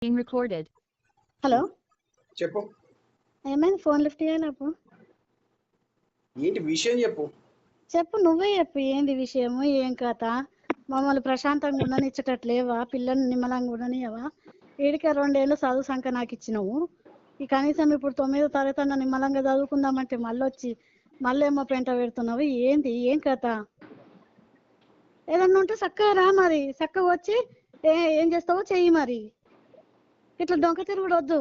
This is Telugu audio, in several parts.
being recorded. హలో చెప్పు. ఏమైంది ఫోన్ లిఫ్ట్ చేయలేపు? ఏంటి విషయం చెప్పు. చెప్పు, నువ్వే చెప్పు. ఏంది విషయము, ఏం కథ? మమ్మల్ని ప్రశాంతంగా ఉండనిచ్చటట్లేవా? పిల్లల్ని నిమ్మలంగా ఉండనియవా? వీడికే 2 ఏళ్ళు చదువు సంఖ్య నాకు ఇచ్చినావు. ఈ కనీసం ఇప్పుడు 9వ తరగతి అన్న నిమ్మలంగా చదువుకుందామంటే మళ్ళేమో పెంట పెడుతున్నావు. ఏంది, ఏం కథ? ఏదన్నా ఉంటే చక్కగా రా, మరి చక్కగా వచ్చి ఏం చేస్తావో చెయ్యి. మరి ఇట్లా డొంక తిరుగుడు వద్దు.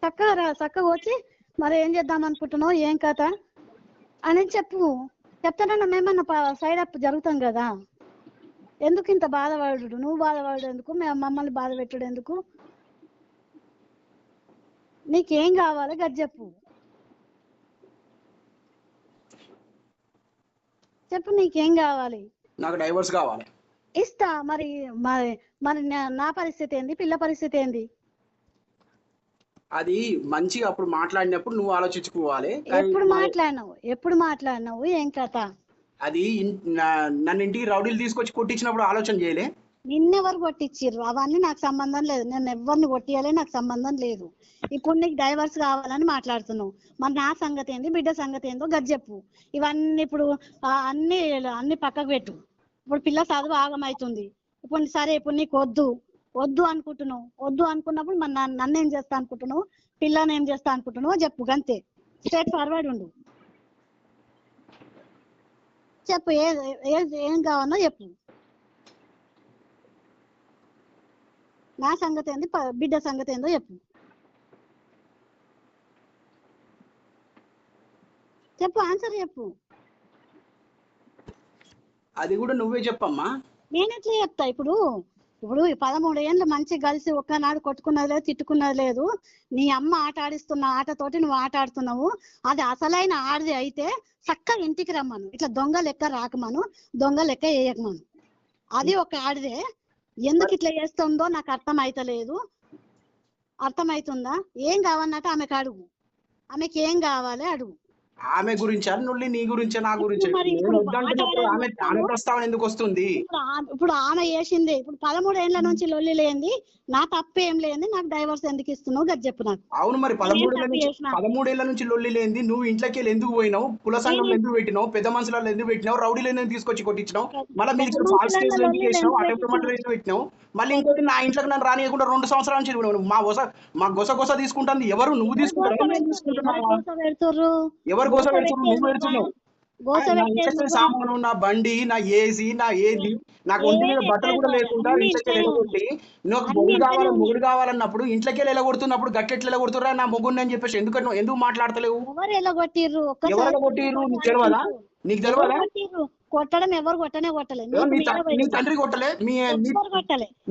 చక్కగా రా, చక్కగా వచ్చి మరి ఏం చేద్దాం అనుకుంటున్నావు, ఏం కథ అని చెప్పు. చెప్తానన్నా మేమన్నా సైడ్ అప్ జరుగుతాం కదా. ఎందుకు ఇంత బాధపడు? నువ్వు బాధపడు ఎందుకు? మమ్మల్ని బాధ పెట్టడు ఎందుకు? నీకేం కావాలి గది చెప్పు. చెప్పు, నీకేం కావాలి? నాకు డైవర్స్ కావాలి. ఇస్తా. మరి మరి మరి నా పరిస్థితి ఏంది, పిల్ల పరిస్థితి ఏంది? అది మంచిగా అప్పుడు మాట్లాడినప్పుడు నువ్వు ఆలోచించుకోవాలి. ఎప్పుడు మాట్లాడినావు, ఏం కథ? అది నన్ను ఇంటికి రౌడీలు తీసుకొచ్చి కొట్టించినప్పుడు ఆలోచన చేయలే. నిన్నెవరు కొట్టించిర్రు? అవన్నీ నాకు సంబంధం లేదు. నేను ఎవరిని కొట్టియాలే, నాకు సంబంధం లేదు. ఇప్పుడు నీకు డైవర్స్ కావాలని మాట్లాడుతున్నావు. మరి నా సంగతి ఏంది, బిడ్డ సంగతి ఏందో గది చెప్పు. ఇవన్నీ ఇప్పుడు అన్ని పక్కకు పెట్టు. ఇప్పుడు పిల్ల చదువు ఆగమవుతుంది. ఇప్పుడు సరే, ఇప్పుడు నీకు వద్దు అనుకుంటున్నావు. వద్దు అనుకున్నప్పుడు మరి నన్ను ఏం చేస్తా అనుకుంటున్నావు, పిల్లని ఏం చేస్తా అనుకుంటున్నావు చెప్పు. గంతే, స్ట్రైట్ ఫార్వర్డ్ ఉండు. చెప్పు, ఏం కావాలో చెప్పు. నా సంగతి ఏంది, బిడ్డ సంగతి ఏందో చెప్పు. చెప్పు, ఆన్సర్ చెప్పు. అది కూడా నువ్వే చెప్పమ్మా. నేనెట్లా చెప్తా? ఇప్పుడు 13 ఏళ్ళు మంచిగా కలిసి ఒక్కనాడు కొట్టుకున్నది లేదు, తిట్టుకున్నది లేదు. నీ అమ్మ ఆట ఆడిస్తున్న ఆటతోటి నువ్వు ఆట ఆడుతున్నావు. అది అసలైన ఆడిది అయితే చక్కగా ఇంటికి రమ్మను. ఇట్లా దొంగ లెక్క రాకమను, దొంగ లెక్క వేయకమను. అది ఒక ఆడిదే. ఎందుకు ఇట్లా చేస్తుందో నాకు అర్థమవుతుందా? ఏం కావన్నట్టు ఆమెకు అడుగు. ఆమెకి ఏం కావాలి అడుగు. ఆమె గురించా నువ్వు, నీ గురించా, నా గురించి? ఆమె ప్రస్తావన ఎందుకు వస్తుంది? ఇప్పుడు ఆమె చేసింది. ఇప్పుడు 13 ఏళ్ల నుంచి లొల్లి లేంది, నా తప్పేం లేని నాకు డైవర్స్ ఎందుకు ఇస్తున్నావు గది చెప్పు నాకు. అవును, మరి 13 ఏళ్ల నుంచి లొల్లి లేంది. నువ్వు ఇంట్లోకి వెళ్ళి ఎందుకు పోయినావు? కుల సంఘంలో ఎందుకు పెట్టినావు? పెద్ద మనుషులలో ఎందుకు పెట్టినావు? రౌడీలు ఎందుకు తీసుకొచ్చి కొట్టించినావు? మళ్ళీ మీరు ఫాల్స్ కేసులు ఎందుకు చేసినావు? అటెంప్ట్ మర్డర్ ఎందుకు పెట్టినావు? మళ్ళీ ఇంకోటి, నా ఇంట్లోకి నన్ను రానియకుండా 2 సంవత్సరాల నుంచి మా గొస తీసుకుంటుంది. ఎవరు? నువ్వు తీసుకుంటున్నావు. ఎవరు గోస పెడుతున్నావు? నువ్వు పెడుతున్నావు. సామాను, నా బండి, నా ఏసీ, నా ఏది, నాకు ఒంటి మీద బట్టలు కూడా లేకుండా ఇంట్లోకి వెళ్ళగొట్టి, నాకు మొగుడు కావాలన్నప్పుడు ఇంట్లోకి వెళ్ళి వెళ్ళగొడుతున్నప్పుడు గట్టెట్లు వెళ్ళగొడుతురా నా మొగుడిని అని చెప్పేసి ఎందుకు మాట్లాడతలేవు? ఎవరు వెళ్ళగొట్టిర్రు? నీకు తెలియదా? కొట్టడం ఎవరు కొట్టలేదు. నీ తండ్రి కొట్టలే?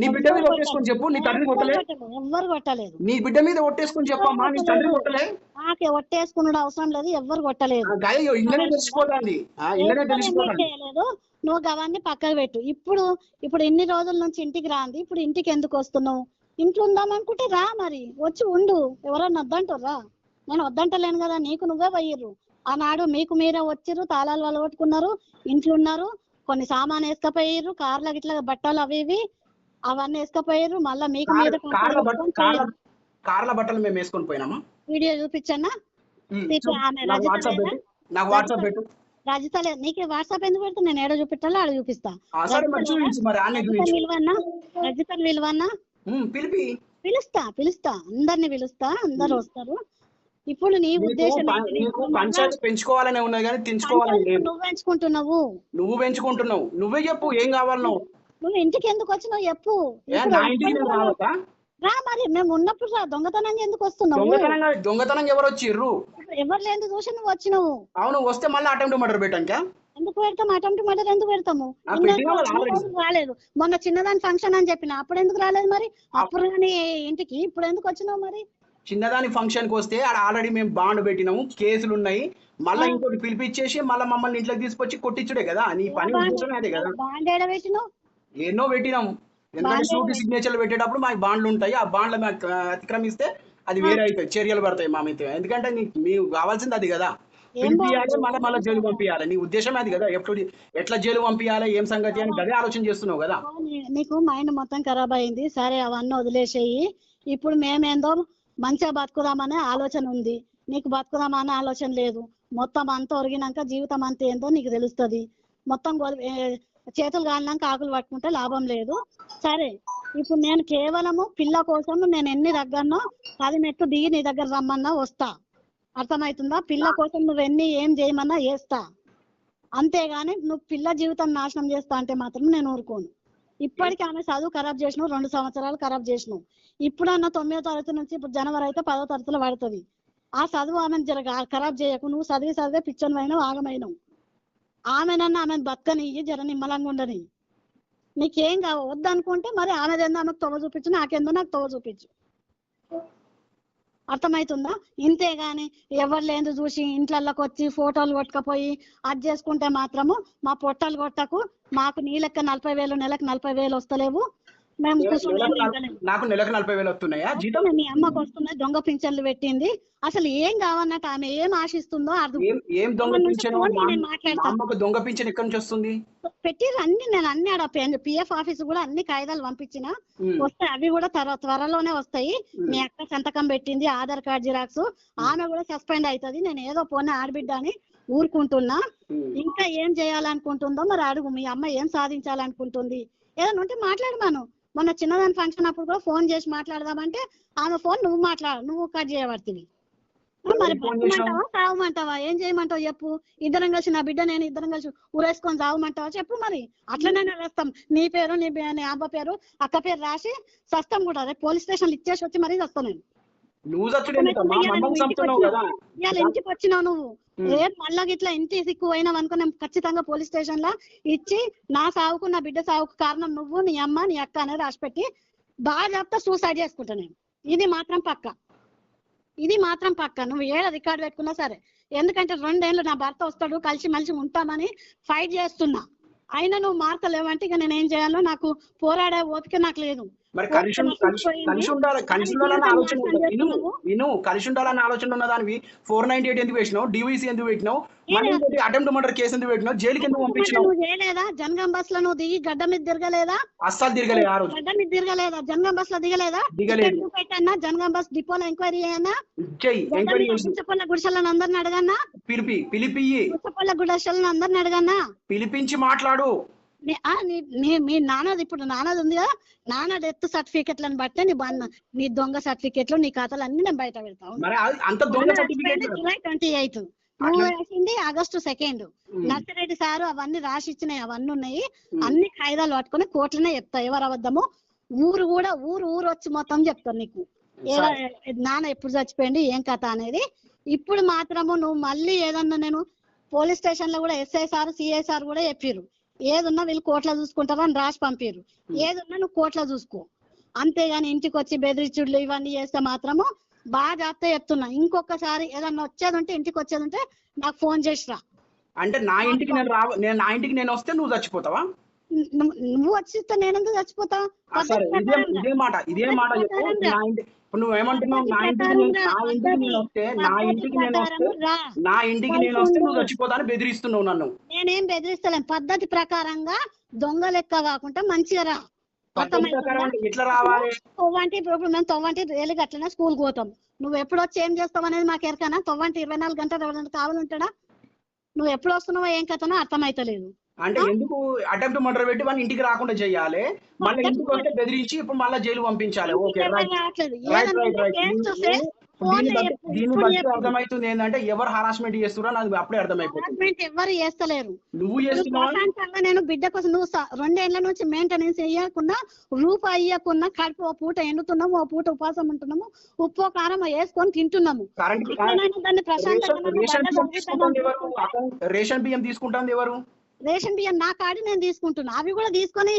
నీ బిడ్డ మీద ఒట్టేసుకొని చెప్పు. నీ తండ్రి కొట్టలే? ఎవరు కొట్టలేదు. నీ బిడ్డ మీద ఒట్టేసుకొని చెప్పమ్మా. నీ తండ్రి కొట్టలే? నాకే ఒట్టేసుకున్నాడు అవసరం లేదు. ఎవరు కొట్టలేదు. ఇళ్ళనే తెలిసిపోతుంది. నువ్వు అవన్నీ పక్కకు పెట్టు. ఇప్పుడు ఇన్ని రోజుల నుంచి ఇంటికి రాంది, ఇప్పుడు ఇంటికి ఎందుకు వస్తున్నావు? ఇంట్లో ఉందామనుకుంటే రా, మరి వచ్చి ఉండు. ఎవరన్నా వద్దంటారా? నేను వద్దంటలేను కదా. నీకు నువ్వే పోయిర్రు. ఆనాడు మీకు మీరే వచ్చిర్రు, తాళాలు వాళ్ళు కొట్టుకున్నారు, ఇంట్లో ఉన్నారు, కొన్ని సామాన్ వేసుకపోయిర్రు, కార్ల గిట్లా బట్టలు అవి ఇవి అవన్నీ వేసుకపోయిర్రు. మళ్ళీ మీకు మీద కార్ల బట్టలు మేము వేసుకొని పోయినామా? వీడియో చూపించన్నా? రజిత లేదు నీకే. వాట్సాప్ ఎందుకు పెడతా? నేను ఏడో చూపించాలో ఆడ చూపిస్తా. రజిత విలువన్నా పిలుస్తా, అందరిని పిలుస్తా, అందరు వస్తారు. ఇప్పుడు నీ ఉద్దేశం పెంచుకోవాలనే ఉన్నది కానీ తెంచుకోవాలని. నువ్వు పెంచుకుంటున్నావు. నువ్వే చెప్పు ఏం కావాలనో. నువ్వు ఇంటికి ఎందుకు వచ్చినావు చెప్పు. రా, మరి మేము ఉన్నప్పుడు రా. దొంగతనం ఎందుకు వస్తున్నావు? దొంగతనం ఎవరు వచ్చిర్రు? ఎవరు లేదు చూసి నువ్వు వచ్చినావు. అవును, వస్తే మళ్ళీ అటెంప్ట్ మర్డర్ పెట్టాక ఎందుకు పెడతాము? అటెంప్ట్ మర్డర్ ఎందుకు పెడతాము? రాలేదు. మొన్న చిన్నదాని ఫంక్షన్ అని చెప్పిన, అప్పుడు ఎందుకు రాలేదు? మరి అప్పుడు ఇంటికి ఇప్పుడు ఎందుకు వచ్చినావు? మరి చిన్నదాని ఫంక్షన్ కి వస్తే ఆల్రెడీ మేము బాండ్ పెట్టినాము, కేసులు ఉన్నాయి. మళ్ళీ ఇంకోటి పిలిపించేసి మళ్ళీ మమ్మల్ని ఇంట్లోకి తీసుకొచ్చి కొట్టించుడే కదా నీ పని. అదే కదా, బాండ్ ఏడ పెట్టినావు? ఎన్నో పెట్టినాము. ఎందుకంటే షూట్ సిగ్నేచర్లు పెట్టేటప్పుడు మాకు బాండ్లు ఉంటాయి. ఆ బాండ్లు మాకు అతిక్రమిస్తే అది వేరే అవుతాయి, చర్యలు పడతాయి మా మీద. ఎందుకంటే మీకు కావాల్సింది అది కదా. పిలిపియాలి, మళ్ళీ జైలు పంపించాలి. నీ ఉద్దేశం అది కదా, ఎట్లా జైలు పంపించాలి, ఏం సంగతి అని అదే ఆలోచన చేస్తున్నావు కదా. నీకు మైండ్ మొత్తం ఖరాబ్ అయింది. సరే అవన్నీ వదిలేసేయి. ఇప్పుడు మేమేందో మంచిగా బతుకుదామనే ఆలోచన ఉంది, నీకు బతుకుదామనే ఆలోచన లేదు. మొత్తం అంతా ఒరిగినాక జీవితం అంతా ఏందో నీకు తెలుస్తుంది. మొత్తం చేతులు కాలినాక ఆకులు పట్టుకుంటే లాభం లేదు. సరే ఇప్పుడు నేను కేవలము పిల్ల కోసం నేను ఎన్ని దగ్గరనో 10 మెట్లు దిగి నీ దగ్గర రమ్మన్నా వస్తా, అర్థమవుతుందా? పిల్ల కోసం నువ్వు ఏం చేయమన్నా చేస్తా, అంతేగాని నువ్వు పిల్ల జీవితం నాశనం చేస్తా అంటే మాత్రం నేను ఊరుకోను. ఇప్పటికీ ఆమె చదువు ఖరాబ్ చేసినావు, 2 సంవత్సరాలు ఖరాబ్ చేసినావు. ఇప్పుడన్నా 9వ తరగతి నుంచి ఇప్పుడు జనవరి అయితే 10వ తరగతిలో పడుతుంది. ఆ చదువు ఆమెను ఖరాబ్ చేయకు. నువ్వు చదివే పిచ్చని అయినావు, ఆగమైనావు. ఆమెనన్నా ఆమెను బతకనియ్యి, జర నిమ్మలంగా ఉండని. నీకేం వద్దనుకుంటే మరి ఆమెదేందో ఆమెకు తొవ చూపించు, నాకేందో నాకు తొవ చూపించు, అర్థమవుతుందా? ఇంతేగాని ఎవరు లేదు చూసి ఇంట్లకి వచ్చి ఫోటోలు కొట్టుకపోయి అది చేసుకుంటే మాత్రము మా పొట్టలు కొట్టకు. మాకు నీ లెక్క 40,000 నెలకు 40,000 వస్తలేవు. మేము నాకు నెలకు 40,000 వస్తున్నాయా జీతం? మీ అమ్మకు వస్తున్నాయి, దొంగ పింఛన్లు పెట్టింది. అసలు ఏం కావన్నట్టు ఆమె ఏం ఆశిస్తుందో అర్థం. ఏం దొంగ పింఛన్? దొంగ పింఛన్ ఎక్కడి నుంచి వస్తుంది? పెట్టిర్రు అన్ని, నేను అన్ని ఆడ పిఎఫ్ ఆఫీస్ కూడా అన్ని కాగితాలు పంపించిన, వస్తాయి. అవి కూడా త్వరలోనే వస్తాయి. మీ అక్క సంతకం పెట్టింది, ఆధార్ కార్డ్ జిరాక్స్. ఆమె కూడా సస్పెండ్ అవుతుంది. నేను ఏదో పోనీ ఆడబిడ్డ అని ఊరుకుంటున్నా. ఇంకా ఏం చేయాలనుకుంటుందో మరి అడుగు. మీ అమ్మ ఏం సాధించాలనుకుంటుంది ఏదైనా ఉంటే మాట్లాడమాను. మొన్న చిన్నదాని ఫంక్షన్ అప్పుడు కూడా ఫోన్ చేసి మాట్లాడదామంటే ఆమె ఫోన్ నువ్వు కట్ చేయబడుతుంది. మరి బతకమంటావా సావమంటావా, ఏం చేయమంటావు చెప్పు? ఇద్దరం కలిసి, నా బిడ్డ నేను ఇద్దరం కలిసి ఊరేసుకొని సావమంటావా చెప్పు? మరి అట్లనే వేస్తాం. నీ పేరు నీ అబ్బ పేరు అక్క పేరు రాసి సస్తం కూడా రేపు పోలీస్ స్టేషన్ ఇచ్చేసి వచ్చి మరీ వస్తాను నేను. ఇవాళ ఇంటికి వచ్చినావు నువ్వు, రేపు మళ్ళా ఇట్లా ఇంటి సిక్కు అయినావు అనుకో, నేను ఖచ్చితంగా పోలీస్ స్టేషన్ లా ఇచ్చి నా సావుకు నా బిడ్డ సావుకు కారణం నువ్వు, నీ అమ్మ, నీ అక్క అనేది రాసిపెట్టి బాగా చెప్తా సూసైడ్ చేసుకుంటా నేను. ఇది మాత్రం పక్క. నువ్వు ఏడ రికార్డు పెట్టుకున్నా సరే. ఎందుకంటే 2 ఏళ్ళు నా భర్త వస్తాడు, కలిసి మలిసి ఉంటామని ఫైట్ చేస్తున్నా. అయినా నువ్వు మార్తలేవంటే ఇక నేను ఏం చేయాలో నాకు పోరాడే ఓపిక నాకు లేదు. కలిసి ఉండాలన్న ఆలోచన ఉన్నదానివి 498 ఎందుకు వేసినావు? డివిసి ఎందుకు పెట్టినావు? అటెంప్ట్ మర్డర్ కేసు ఎందుకు పెట్టినావు? జైలుకి ఎందుకు పంపించినావు? చేయలేదా? జనగాం బస్ లో నువ్వు దిగి గడ్డ మీద తిరగలేదా? అస్సలు తిరగలేదు. ఆ రోజు గడ్డ మీద తిరగలేదా? జనగాం బస్ లో దిగలేదా? పెట్టన్నా జనగాం బస్ డిపోలో ఎంక్వైరీ చేయన్నా? గుడిసెలను అందరిని అడగన్నా? గుడిసెపల్ల గుడిసెలను అందరిని అడగన్నా? పిలిపించి మాట్లాడు. మీ నాన్నది ఇప్పుడు నాన్నది ఉంది కదా, నాన్న డెత్ సర్టిఫికెట్లను బట్టే నీ దొంగ సర్టిఫికెట్లు నీ ఖాతాలు అన్ని నేను బయట పెడతాను. జూలై 28 నువ్వు రాసింది ఆగస్టు 2 నర్సిరెడ్డి సారు అవన్నీ రాసి ఇచ్చినాయి, అవన్నీ ఉన్నాయి. అన్ని కాయిదాలు పట్టుకుని కోర్టులోనే చెప్తా ఎవరు అబద్ధము. ఊరు వచ్చి మొత్తం చెప్తాను నీకు నాన్న ఎప్పుడు చచ్చిపోయింది ఏం కథ అనేది. ఇప్పుడు మాత్రము నువ్వు మళ్ళీ ఏదన్నా, నేను పోలీస్ స్టేషన్ లో కూడా ఎస్ఐ సార్ సిఐ సార్ కూడా చెప్పిర్రు, ఏదున్నా వీళ్ళు కోర్టులో చూసుకుంటారు అని రాసి పంపిర్రు. ఏదున్నా నువ్వు కోర్టులో చూసుకో, అంతేగాని ఇంటికి వచ్చి బెదిరించుడ్లు ఇవన్నీ చేస్తే మాత్రము బాగా జాగ్రత్త చెప్తున్నా. ఇంకొకసారి ఏదన్నా వచ్చేది ఉంటే, ఇంటికి వచ్చేది ఉంటే నాకు ఫోన్ చేసిరా. అంటే నా ఇంటికి నేను వస్తే నువ్వు చచ్చిపోతావా? నువ్వు వచ్చిస్తే నేనెందుకు చచ్చిపోతా? ఇదే మాట నువ్వేమంటున్నావు? నా ఇంటికి నేను వస్తే నువ్వు చచ్చిపోతా అని బెదిరిస్తున్నావు నన్ను. నేనేం బెదిరిస్తలేను. పద్ధతి ప్రకారంగా దొంగ లెక్క కాకుండా మంచిగా రా. ఎట్లా రావాలి? ఇప్పుడు మేము 90 అట్లనే స్కూల్ పోతాం. నువ్వు ఎప్పుడు వచ్చి ఏం చేస్తావు అనేది మాకు ఎరకనా? 24 గంటలు ఎవరైనా కావాలంటాడా? నువ్వు ఎప్పుడు వస్తున్నావో ఏం కథనో అర్థమైతలేదు. అంటే ఎందుకు అటెంప్ట్ మర్డర్ పెట్టి వాళ్ళ ఇంటికి రాకుండా చెయ్యాలి, మళ్ళీ ఇంటికి వస్తే బెదిరించి ఇప్పుడు మళ్ళీ జైలు పంపించాలి. దీన్ని బట్టి అర్థమవుతుంది ఏంటంటే ఎవరు హరాస్మెంట్ చేస్తున్నారో నాకు అప్పుడే అర్థమైపోతుంది. ఎవరు చేస్తలేరు. నువ్వు చేస్తున్నావు. నేను బిడ్డ కోసం నువ్వు 2 ఏళ్ల నుంచి మెయింటెనెన్స్ ఇవ్వకుండా, రూపాయి ఇవ్వకుండా, కడుపు ఓ పూట ఎండుతున్నాము, ఓ పూట ఉపాసం ఉంటున్నాము, ఉప్పు కారం వేసుకొని తింటున్నాము. రేషన్ బియ్యం తీసుకుంటాను ఎవరు? రేషన్ బియ్యం నా కాడి నేను తీసుకుంటున్నా. అవి కూడా తీసుకొని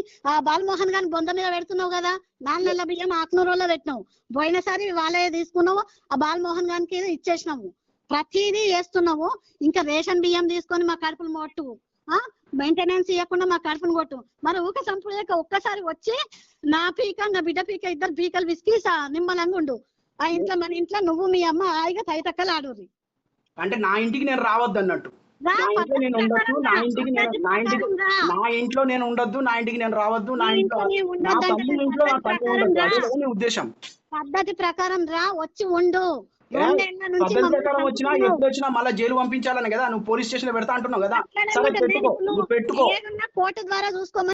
బాలమోహన్ గాని బొంద మీద పెడుతున్నావు కదా. 4 నెలల బియ్యం ఆకునూరులో పెట్టినావు. పోయినసారి వాళ్ళే తీసుకున్నావు, ఆ బాలమోహన్ గారికి ఇచ్చేసినావు. ప్రతిదీ చేస్తున్నావు. ఇంకా రేషన్ బియ్యం తీసుకొని మా కడుపులు మొట్టు, మెయింటెనెన్స్ ఇవ్వకుండా మా కడుపును కొట్టు. మరి ఊక సంపూలేక ఒక్కసారి వచ్చి నా పీక నా బిడ్డ పీక 2 పీకలు విసికి నిమ్మలంగా ఉండు. ఆ ఇంట్లో మన ఇంట్లో నువ్వు మీ అమ్మ హాయిగా తైతక్కలు ఆడుర్రి. అంటే నా ఇంటికి నేను రావద్దు అన్నట్టు. రా, నా ఇంట్లో పద్ధతి నేను ఉండొద్దు, ప్రకారం నా రా, ఇంటికి నేను పద్ధతి నా ఇంటికి ప్రకారం రా. నా ఇంట్లో నేను ఉండొద్దు, నా ఇంటికి నేను రావద్దు, నీ నా ఇంట్లో ఇంట్లో నీవు నా ఉండొద్దంటే తమ్ముని లేదు, ఇంట్లో నా పద్ధతి తమ్ముడు ప్రకారం ఉండొద్దు. రా, అదే కదా నీ ఉద్దేశం. పద్ధతి ప్రకారం రా, వచ్చి ఉండు. ఏ, 2 ఏళ్ల నుంచి పద్ధతి మమ్మల్ని ప్రకారం వచ్చినా చంపుతున్నావు. ఎప్పుడు వచ్చినా మళ్ళీ జైలు పంపించాలని కదా నువ్వు పోలీస్ స్టేషన్ లో పెడతా అంటున్నావు కదా. అట్లనే సరే ఉంటుంది. పెట్టుకో, ఇప్పుడు నువ్వు పెట్టుకో. ఏదున్నా కోర్టు ద్వారా చూసుకోమని